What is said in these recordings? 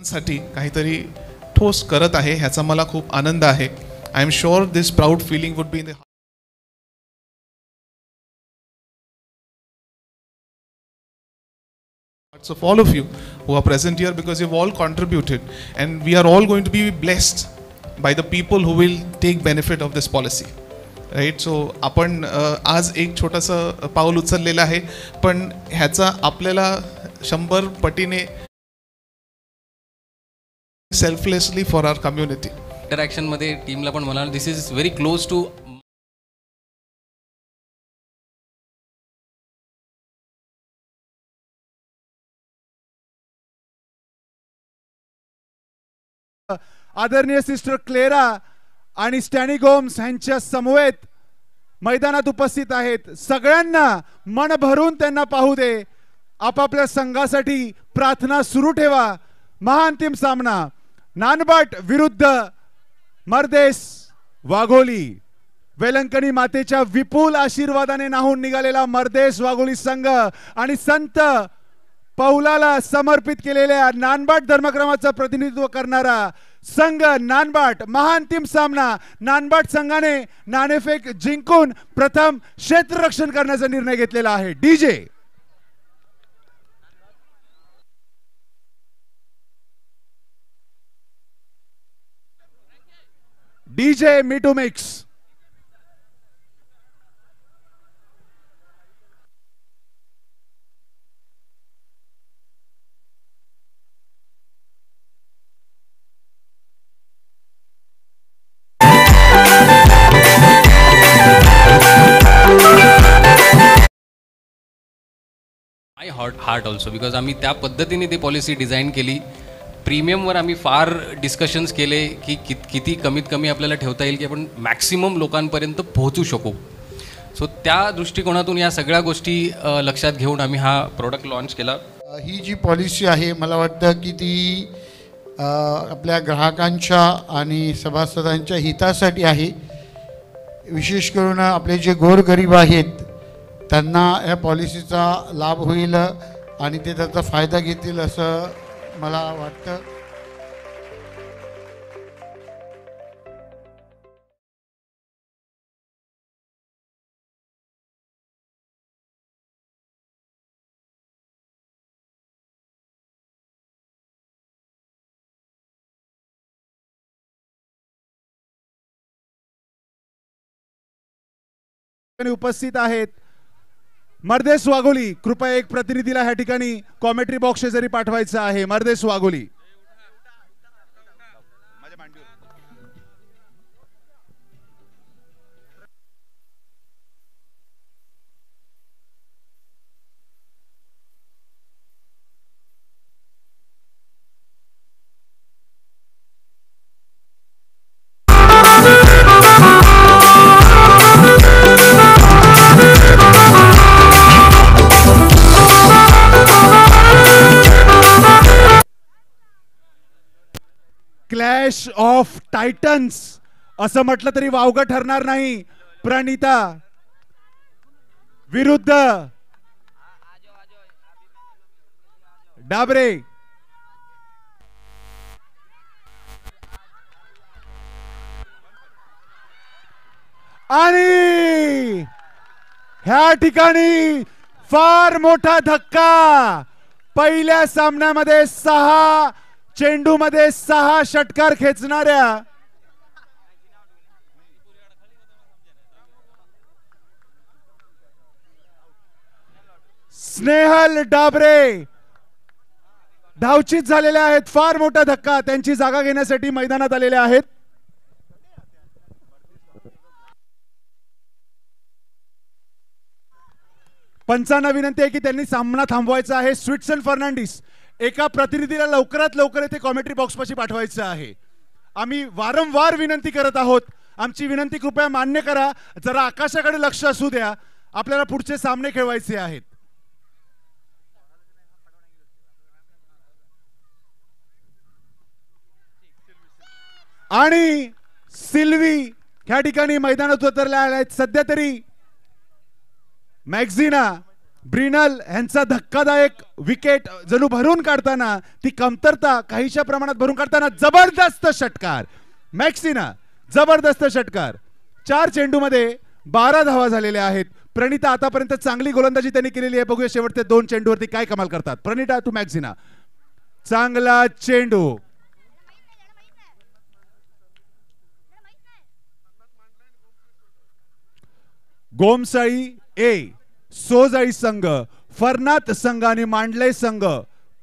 साठी काहीतरी ठोस करत आहे ह्याचा मला खूप आनंद आहे. I am sure this proud feeling would be in the hearts of all of you who are present here, because you've all contributed and we are all going to be blessed by the people who will take benefit of this policy, right? So आपण आज एक छोटंसं पाऊल उचललेलं आहे, पण ह्याचा आपल्याला 100 पटीने selflessly for our community. Interaction मध्ये टीमला पण म्हणाल दिस इज व्हेरी क्लोज टू आदरणीय सिस्टर क्लेरा आणि स्टॅनी गोम्स यांच्या समवेत मैदानात उपस्थित आहेत. सगळ्यांना मन भरून त्यांना पाहू दे. आपापल्या संघासाठी प्रार्थना सुरू ठेवा. महाअंतिम सामना नानबाट विरुद्ध मर्देस वाघोली. वेलंकणी मातेच्या विपुल आशीर्वादाने नाहून निघालेला मर्देस वाघोली संघ आणि संत पौलाला समर्पित केलेल्या नानबाट धर्मक्रमाचं प्रतिनिधित्व करणारा संघ नानबाट. महाअंतिम सामना नानबाट संघाने नाणेफेक जिंकून प्रथम क्षेत्ररक्षण करण्याचा निर्णय घेतलेला आहे. DJ DJ me too mix. My heart also because आम्ही त्या पद्धतीने ती पॉलिसी डिझाईन केली. प्रीमियमवर आम्ही फार डिस्कशन्स केले की किती कमीत कमी आपल्याला ठेवता येईल की आपण मॅक्सिमम लोकांपर्यंत पोहोचू शकू. सो त्या दृष्टिकोनातून या सगळ्या गोष्टी लक्षात घेऊन आम्ही हा प्रोडक्ट लॉन्च केला. ही जी पॉलिसी आहे मला वाटतं की ती आपल्या ग्राहकांच्या आणि सभासदांच्या हितासाठी आहे. विशेष करून आपले जे गोरगरीब आहेत त्यांना या पॉलिसीचा लाभ होईल आणि ते त्याचा फायदा घेतील असं मला वाटतं. उपस्थित आहेत मर्देस वाघोली. कृपया एक प्रतिनिधीला ह्या ठिकाणी कॉमेंट्री बॉक्स शेजारी पाठवायचं आहे. मर्देस वाघोली. क्लॅश ऑफ टायटन्स असं म्हटलं तरी वावगं ठरणार नाही. प्रणिता विरुद्ध डाबरे. आणि ह्या ठिकाणी फार मोठा धक्का. पहिल्या सामन्यामध्ये 6 चेंडूमध्ये 6 षटकार खेचणाऱ्या स्नेहल डाबरे धावचीत झालेल्या आहेत. फार मोठा धक्का. त्यांची जागा घेण्यासाठी मैदानात आलेले आहेत. पंचांना विनंती आहे की त्यांनी सामना थांबवायचा आहे. स्विट्सन फर्नांडिस एका प्रतिनिधीला लवकरात लवकर ते कॉमेंट्री बॉक्स पाशी पाठवायचं आहे. आम्ही वारंवार विनंती करत आहोत. आमची विनंती कृपया मान्य करा. जरा आकाशाकडे लक्ष असू द्या. आपल्याला पुढचे सामने खेळवायचे आहेत. आणि सिल्वी ह्या ठिकाणी मैदानात उतरल्या आहेत. सध्या तरी मॅक्झिना ब्रिनल यांचा धक्कादायक विकेट जणू भरून काढताना, ती कमतरता काहीशा प्रमाणात भरून काढताना जबरदस्त षटकार मॅक्सिना, जबरदस्त षटकार. 4 चेंडूमध्ये 12 धावा झालेल्या आहेत. प्रणिता आतापर्यंत चांगली गोलंदाजी त्यांनी केलेली आहे. बघूया शेवटचे 2 चेंडूवरती काय कमाल करतात. प्रणिता टू मॅक्सिना, चांगला चेंडू. गोमसाई ए, सोजाई संघ, फरनात संघ आणि मांडले संघ,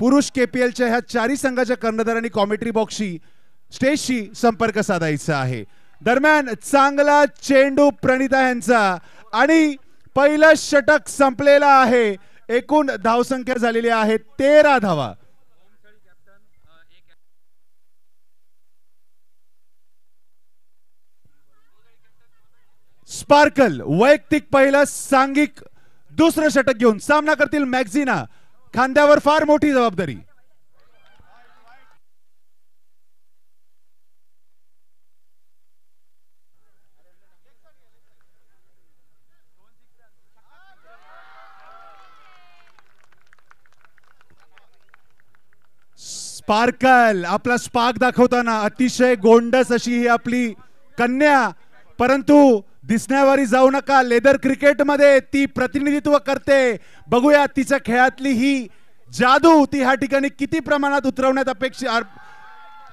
पुरुष केपीएलच्या ह्या 4ही संघाच्या कर्णधारांनी कॉमेंट्री बॉक्सशी स्टेजशी संपर्क साधायचा आहे. दरम्यान चांगला चेंडू प्रणिता यांचा आणि पहिलं षटक संपलेला आहे. एकूण धावसंख्या झालेली आहे 13 धावा. स्पार्कल वैयक्तिक पहिलं, सांघिक दुसरं षटक घेऊन सामना करतील मॅक्झिना. खांद्यावर फार मोठी जबाबदारी. स्पार्कल आपला स्पार्क दाखवताना अतिशय गोंडस अशी ही आपली कन्या, परंतु दिसण्यावारी जाऊ नका. लेदर क्रिकेटमध्ये ती प्रतिनिधित्व करते. बघूया तिच्या खेळातली ही जादू ती ह्या ठिकाणी किती प्रमाणात उतरवण्यात अपेक्षित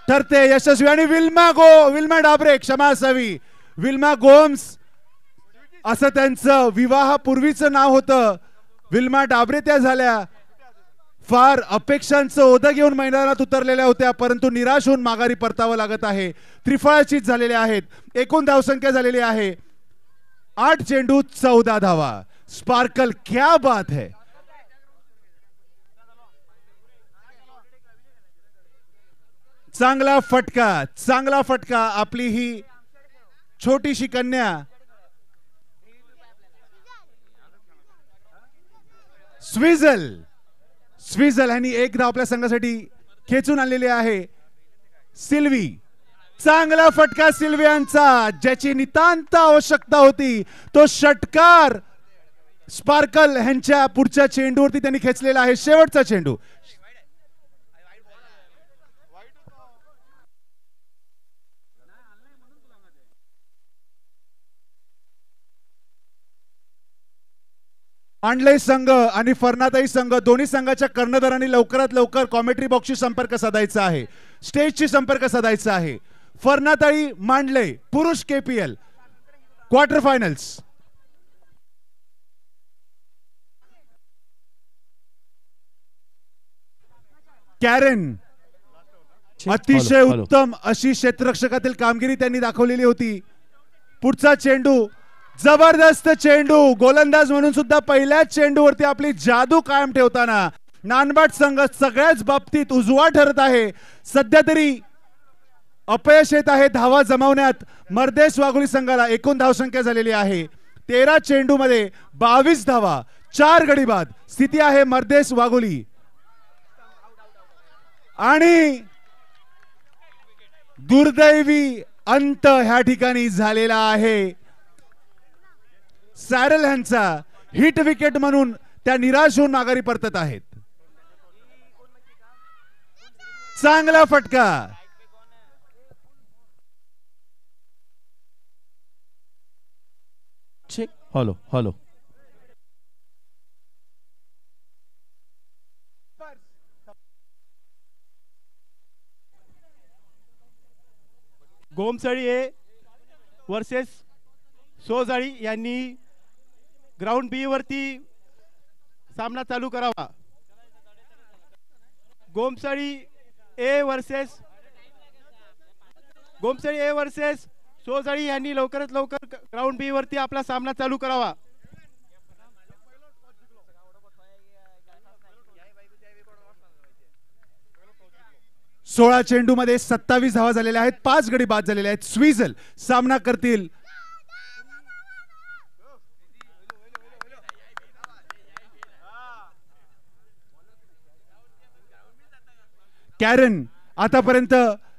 ठरते. यशस्वी. आणि विल्मा डाबरे, क्षमा असावी, विल्मा गोम्स असं त्यांचं विवाहापूर्वीचं नाव होतं. विल्मा डाबरे त्या झाल्या. फार अपेक्षांचं ओझं घेऊन मैदानात उतरलेल्या होत्या, परंतु निराश होऊन माघारी परतावं लागत आहे. त्रिफळाचीत झालेल्या आहेत. एकूण धावसंख्या झालेली आहे 8 चेंडू 14 धावा. स्पार्कल क्या बात है. चांगला फटका, चांगला फटका. आपली ही छोटीशी कन्या स्विझल यांनी एक धाव आपल्या संघासाठी खेचून आणलेली आहे. सिल्वी, चांगला फटका सिल्वी यांचा, ज्याची नितांत आवश्यकता होती. तो षटकार स्पार्कल यांच्या पुढच्या चेंडूवरती त्यांनी खेचलेला आहे. शेवटचा चेंडू. मांडले संघ आणि फरनाताई संघ दोन्ही संघाच्या कर्णधारांनी लवकरात लवकर कॉमेंट्री बॉक्सशी संपर्क साधायचा आहे, स्टेजशी संपर्क साधायचा आहे. फरनाताई मांडले पुरुष केपीएल क्वार्टर फायनल्स. कॅरेन, अतिशय उत्तम अशी क्षेत्ररक्षकातील कामगिरी त्यांनी दाखवलेली होती. पुढचा चेंडू, जबरदस्त चेंडू. गोलंदाज म्हणून सुद्धा पहिल्याच चेंडूवरती आपली जादू कायम ठेवताना नानबाट संघ सगळ्याच बाबतीत उजवा ठरत आहे. सध्या तरी अपयश येत आहे धावा जमावण्यात मर्देस वाघोली संघाला. एकूण धावसंख्या झालेली आहे 13 चेंडू मध्ये 22 धावा, 4 गडी बाद. स्थिती आहे मर्देस वाघोली. आणि दुर्दैवी अंत ह्या ठिकाणी झालेला आहे. सॅरल यांचा हिट विकेट म्हणून त्या निराश होऊन माघारी परतत आहेत. चांगला फटका. Hello hello. गोमसळी ए वर्सेस सोजाळी यांनी ग्राउंड बी वरती सामना चालू करावा. गोमसळी ए वर्सेस सोजाळी यांनी लवकरात लवकर ग्राउंड बी वरती आपला सामना चालू करावा. सोळा चेंडू मध्ये 27 धावा झालेल्या आहेत, 5 गडी बाद झालेले आहेत. स्विझल सामना करतील कॅरन. आतापर्यंत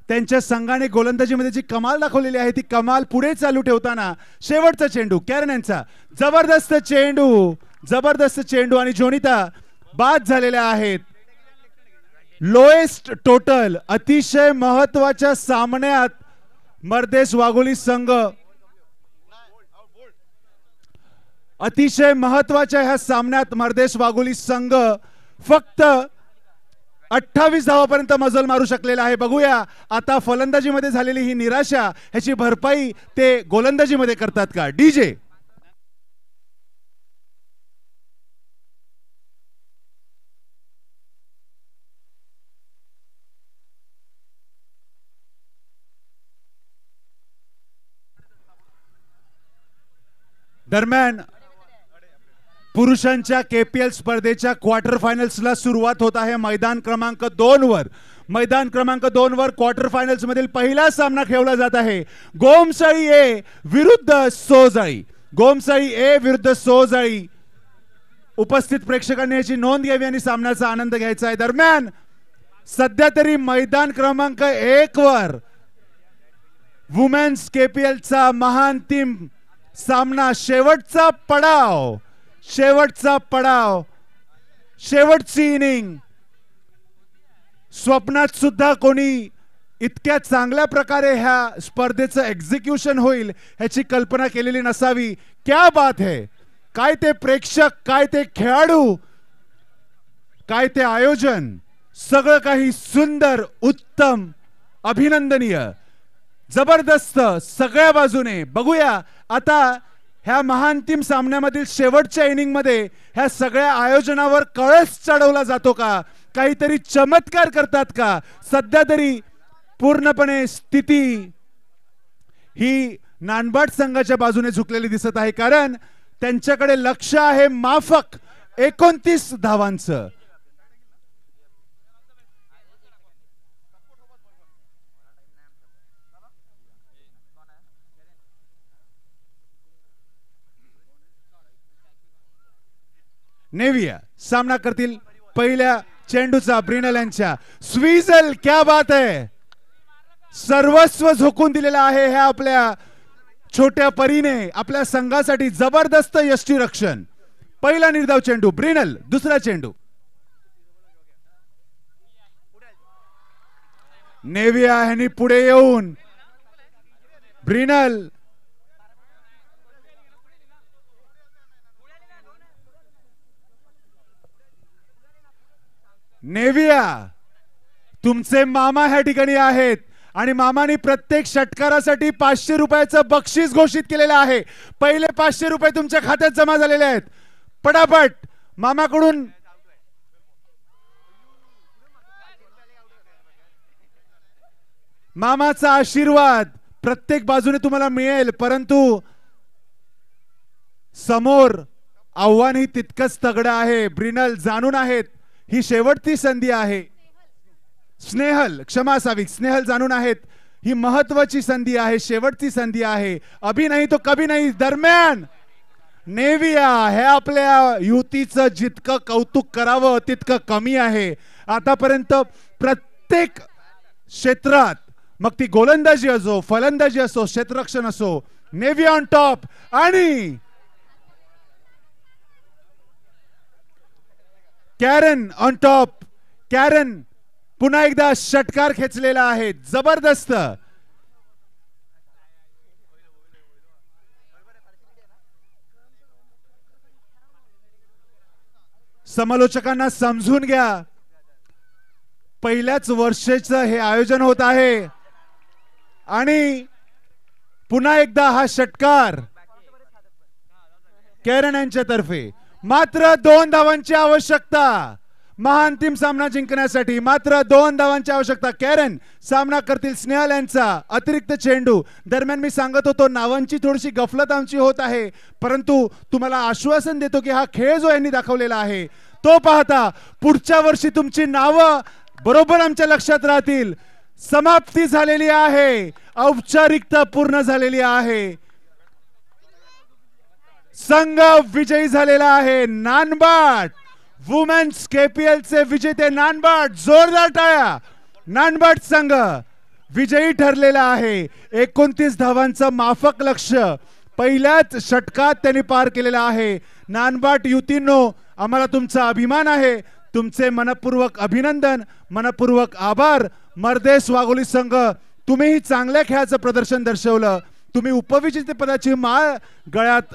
त्यांच्या संघाने गोलंदाजीमध्ये जी कमाल दाखवलेली आहे ती कमाल पुढे चालू ठेवताना शेवटचा चेंडू कॅरन यांचा, जबरदस्त चेंडू जबरदस्त चेंडू आणि जोनिता बाद झालेल्या आहेत. लोएस्ट टोटल अतिशय महत्वाच्या सामन्यात मर्देश वाघोली संघ अतिशय महत्वाच्या ह्या सामन्यात मर्देश वाघोली संघ फक्त 28 धावापर्यंत मजल मारू शकलेला आहे. बघूया आता फलंदाजीमध्ये झालेली ही निराशा ह्याची भरपाई ते गोलंदाजीमध्ये करतात का. डीजे दरम्यान पुरुषांच्या केपीएल स्पर्धेच्या क्वार्टर फायनल्सला सुरुवात होत आहे. मैदान क्रमांक 2 वर क्वार्टर फायनल्स मधील पहिला सामना खेळला जात आहे. गोमसाळी ए विरुद्ध सोजाळी. उपस्थित प्रेक्षकांनी याची नोंद घ्यावी आणि सामन्याचा आनंद घ्यायचा आहे. दरम्यान सध्या तरी मैदान क्रमांक 1 वर वुमेन्स केपीएलचा महाअंतिम सामना, शेवटचा पडाव, शेवटची इनिंग. स्वप्नात सुद्धा कोणी इतक्या चांगल्या प्रकारे ह्या स्पर्धेचं एक्झिक्युशन होईल ह्याची कल्पना केलेली नसावी. क्या बात है. काय ते प्रेक्षक, काय ते खेळाडू, काय ते आयोजन, सगळं काही सुंदर, उत्तम, अभिनंदनीय, जबरदस्त सगळ्या बाजूने. बघूया आता ह्या महाअंतिम सामन्यामधील शेवटच्या इनिंग मध्ये ह्या सगळ्या आयोजनावर कळस चढवला जातो का, काहीतरी चमत्कार करतात का. सध्या तरी पूर्णपणे स्थिती ही नानबाट संघाच्या बाजूने झुकलेली दिसत आहे, कारण त्यांच्याकडे लक्ष आहे माफक 29 धावांचं. नेविया सामना करतील पहिल्या चेंडूचा ब्रिनल यांच्या. स्वीझल, क्या बात है. सर्वस्व झोकून दिलेला आहे ह्या आपल्या छोट्या परीने आपल्या संघासाठी. जबरदस्त यष्टीरक्षण. पहिला निर्धाव चेंडू ब्रिनल, दुसरा चेंडू नेविया ह्यांनी पुढे येऊन ब्रिनल नेविया तुमचे मामा ह्या ठिकाणी आहेत आणि मामानी प्रत्येक षटकारासाठी 500 रुपयाचं बक्षीस घोषित केलेलं आहे. पहिले 500 रुपये तुमच्या खात्यात जमा झालेले आहेत. पटापट मामाकडून मामाचा आशीर्वाद प्रत्येक बाजूने तुम्हाला मिळेल, परंतु समोर आव्हान ही तितकंच तगडं आहे. ब्रिनल जाणून आहेत ही शेवटची संधी आहे. स्नेहल, क्षमा असावी, स्नेहल जाणून आहेत ही महत्वाची संधी आहे, शेवटची संधी आहे. अभी नाही तो कभी नाही. दरम्यान नेविया हे आपल्या युतीचं जितकं कौतुक करावं तितकं कमी आहे. आतापर्यंत प्रत्येक क्षेत्रात, मग ती गोलंदाजी असो, फलंदाजी असो, क्षेत्ररक्षण असो, नेविया ऑन टॉप. आणि कॅरन ऑन टॉप. कॅरन पुन्हा एकदा षटकार खेचलेला आहे. जबरदस्त. समालोचकांना समजून घ्या, पहिल्याच वर्षाचं हे आयोजन होत आहे आणि पुन्हा एकदा हा षटकार कॅरन यांच्यातर्फे. मात्र 2 धावांची आवश्यकता महाअंतिम सामना जिंकण्यासाठी. मात्र 2 धावांची आवश्यकता. कॅरन सामना करतील स्नेहल यांचा. अतिरिक्त चेंडू. दरम्यान मी सांगत होतो नावांची थोडीशी गफलत आमची होत आहे, परंतु तुम्हाला आश्वासन देतो की हा खेळ जो यांनी दाखवलेला आहे तो पाहता पुढच्या वर्षी तुमची नावं बरोबर आमच्या लक्षात राहतील. समाप्ती झालेली आहे, औपचारिकता पूर्ण झालेली आहे, संघ विजयी झालेला आहे. नानबाट वुमेन्स केपीएल चे विजेते नानबाट. जोरदार टाळ्या. नानबाट संघ विजयी ठरलेला आहे. 29 धावांचं माफक लक्ष पहिल्याच षटकात त्यांनी पार केलेला आहे. नानबाट युतींनो, आम्हाला तुमचा अभिमान आहे. तुमचे मनपूर्वक अभिनंदन, मनपूर्वक आभार. मर्देस वाघोली संघ, तुम्हीही चांगल्या खेळाचं प्रदर्शन दर्शवलं. तुम्ही उपविजेतेपदाची माळ गळ्यात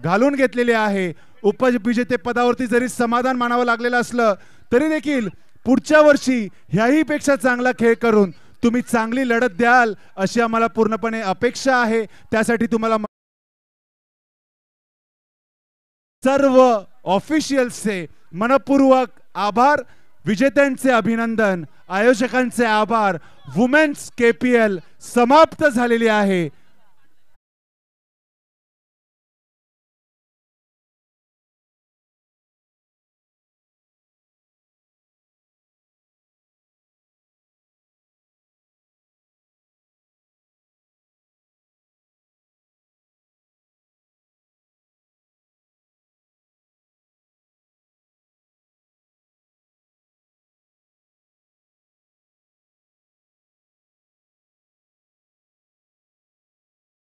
घालून घेतलेली आहे. उपविजेते पदावरती जरी समाधान मानावं लागलेलं असलं तरी देखील पुढच्या वर्षी ह्याही पेक्षा चांगला खेळ करून तुम्ही चांगली लढत द्याल अशी आम्हाला पूर्णपणे अपेक्षा आहे. त्यासाठी तुम्हाला सर्व ऑफिशियल्सचे मनपूर्वक आभार, विजेत्यांचे अभिनंदन, आयोजकांचे आभार. वुमेन्स KPL समाप्त झालेली आहे.